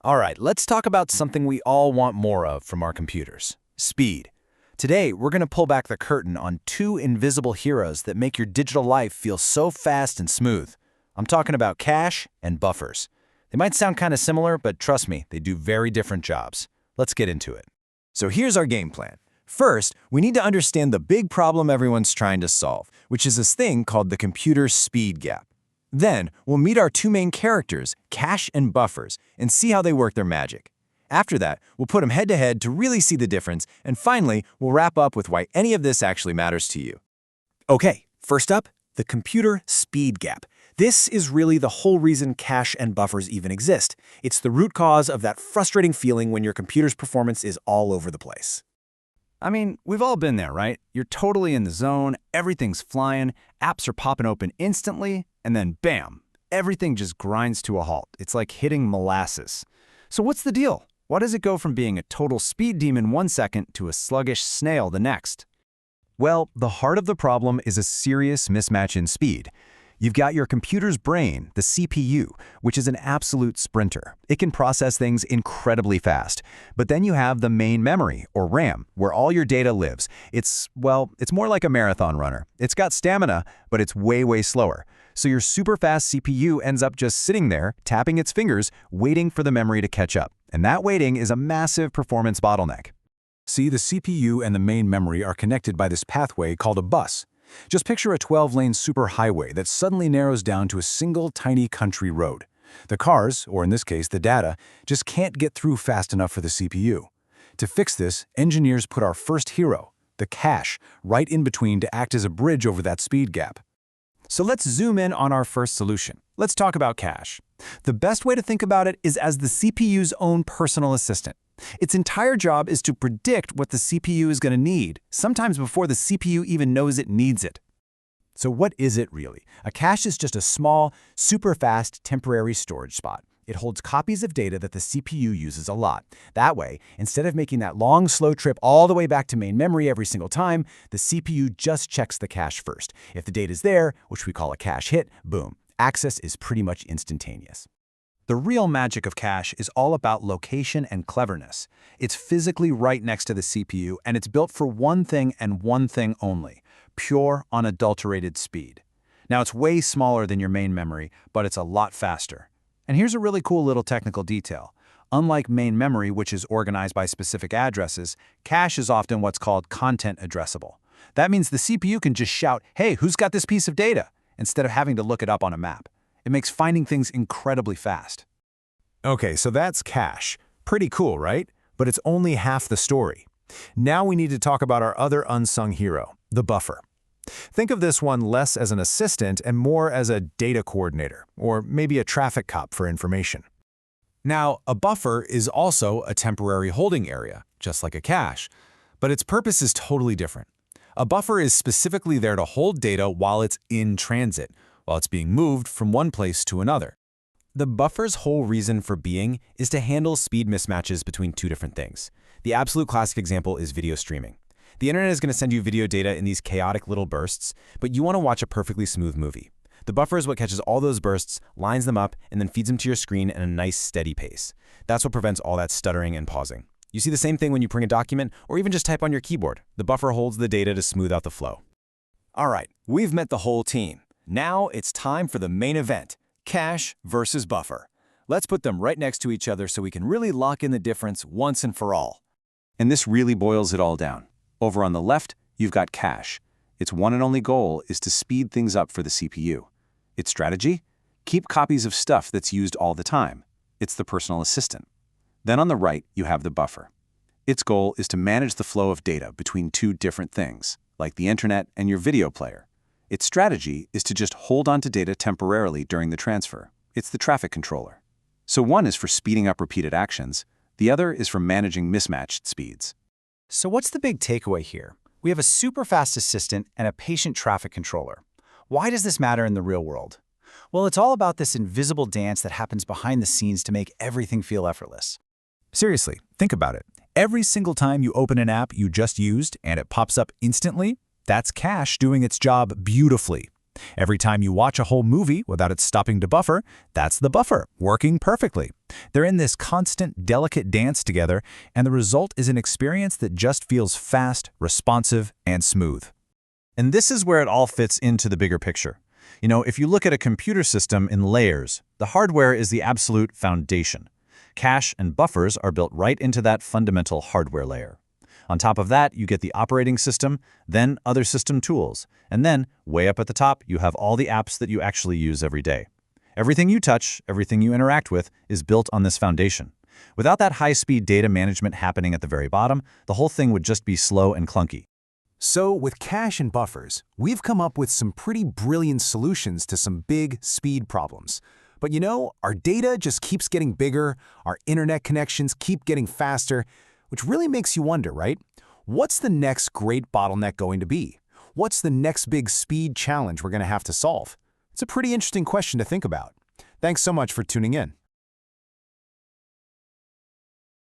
All right, let's talk about something we all want more of from our computers: speed. Today, we're going to pull back the curtain on two invisible heroes that make your digital life feel so fast and smooth. I'm talking about cache and buffers. They might sound kind of similar, but trust me, they do very different jobs. Let's get into it. So here's our game plan. First, we need to understand the big problem everyone's trying to solve, which is this thing called the computer speed gap. Then, we'll meet our two main characters, cache and buffers, and see how they work their magic. After that, we'll put them head-to-head to really see the difference, and finally, we'll wrap up with why any of this actually matters to you. Okay, first up, the computer speed gap. This is really the whole reason cache and buffers even exist. It's the root cause of that frustrating feeling when your computer's performance is all over the place. I mean, we've all been there, right? You're totally in the zone, everything's flying, apps are popping open instantly, and then bam, everything just grinds to a halt. It's like hitting molasses. So what's the deal? Why does it go from being a total speed demon 1 second to a sluggish snail the next? Well, the heart of the problem is a serious mismatch in speed. You've got your computer's brain, the CPU, which is an absolute sprinter. It can process things incredibly fast. But then you have the main memory, or RAM, where all your data lives. It's more like a marathon runner. It's got stamina, but it's way slower. So your super fast CPU ends up just sitting there, tapping its fingers, waiting for the memory to catch up. And that waiting is a massive performance bottleneck. See, the CPU and the main memory are connected by this pathway called a bus. Just picture a 12-lane superhighway that suddenly narrows down to a single tiny country road. The cars, or in this case the data, just can't get through fast enough for the CPU. To fix this, engineers put our first hero, the cache, right in between to act as a bridge over that speed gap. So let's zoom in on our first solution. Let's talk about cache. The best way to think about it is as the CPU's own personal assistant. Its entire job is to predict what the CPU is going to need, sometimes before the CPU even knows it needs it. So what is it really? A cache is just a small, super fast temporary storage spot. It holds copies of data that the CPU uses a lot. That way, instead of making that long, slow trip all the way back to main memory every single time, the CPU just checks the cache first. If the data's there, which we call a cache hit, boom, access is pretty much instantaneous. The real magic of cache is all about location and cleverness. It's physically right next to the CPU, and it's built for one thing and one thing only: pure, unadulterated speed. Now, it's way smaller than your main memory, but it's a lot faster. And here's a really cool little technical detail. Unlike main memory, which is organized by specific addresses, cache is often what's called content addressable. That means the CPU can just shout, "Hey, who's got this piece of data?" instead of having to look it up on a map. It makes finding things incredibly fast. Okay, so that's cache. Pretty cool, right? But it's only half the story. Now we need to talk about our other unsung hero, the buffer. Think of this one less as an assistant and more as a data coordinator, or maybe a traffic cop for information. Now, a buffer is also a temporary holding area, just like a cache, but its purpose is totally different. A buffer is specifically there to hold data while it's in transit, while it's being moved from one place to another. The buffer's whole reason for being is to handle speed mismatches between two different things. The absolute classic example is video streaming. The internet is going to send you video data in these chaotic little bursts, but you want to watch a perfectly smooth movie. The buffer is what catches all those bursts, lines them up, and then feeds them to your screen at a nice, steady pace. That's what prevents all that stuttering and pausing. You see the same thing when you print a document or even just type on your keyboard. The buffer holds the data to smooth out the flow. All right, we've met the whole team. Now it's time for the main event, cache versus buffer. Let's put them right next to each other so we can really lock in the difference once and for all. And this really boils it all down. Over on the left, you've got cache. Its one and only goal is to speed things up for the CPU. Its strategy? Keep copies of stuff that's used all the time. It's the personal assistant. Then on the right, you have the buffer. Its goal is to manage the flow of data between two different things, like the internet and your video player. Its strategy is to just hold on to data temporarily during the transfer. It's the traffic controller. So one is for speeding up repeated actions, the other is for managing mismatched speeds. So what's the big takeaway here? We have a super fast assistant and a patient traffic controller. Why does this matter in the real world? Well, it's all about this invisible dance that happens behind the scenes to make everything feel effortless. Seriously, think about it. Every single time you open an app you just used and it pops up instantly, that's cache doing its job beautifully. Every time you watch a whole movie without it stopping to buffer, that's the buffer, working perfectly. They're in this constant, delicate dance together, and the result is an experience that just feels fast, responsive, and smooth. And this is where it all fits into the bigger picture. You know, if you look at a computer system in layers, the hardware is the absolute foundation. Cache and buffers are built right into that fundamental hardware layer. On top of that, you get the operating system, then other system tools, and then, way up at the top, you have all the apps that you actually use every day. Everything you touch, everything you interact with, is built on this foundation. Without that high-speed data management happening at the very bottom, the whole thing would just be slow and clunky. So with cache and buffers, we've come up with some pretty brilliant solutions to some big speed problems. But you know, our data just keeps getting bigger, our internet connections keep getting faster, which really makes you wonder, right? What's the next great bottleneck going to be? What's the next big speed challenge we're going to have to solve? It's a pretty interesting question to think about. Thanks so much for tuning in.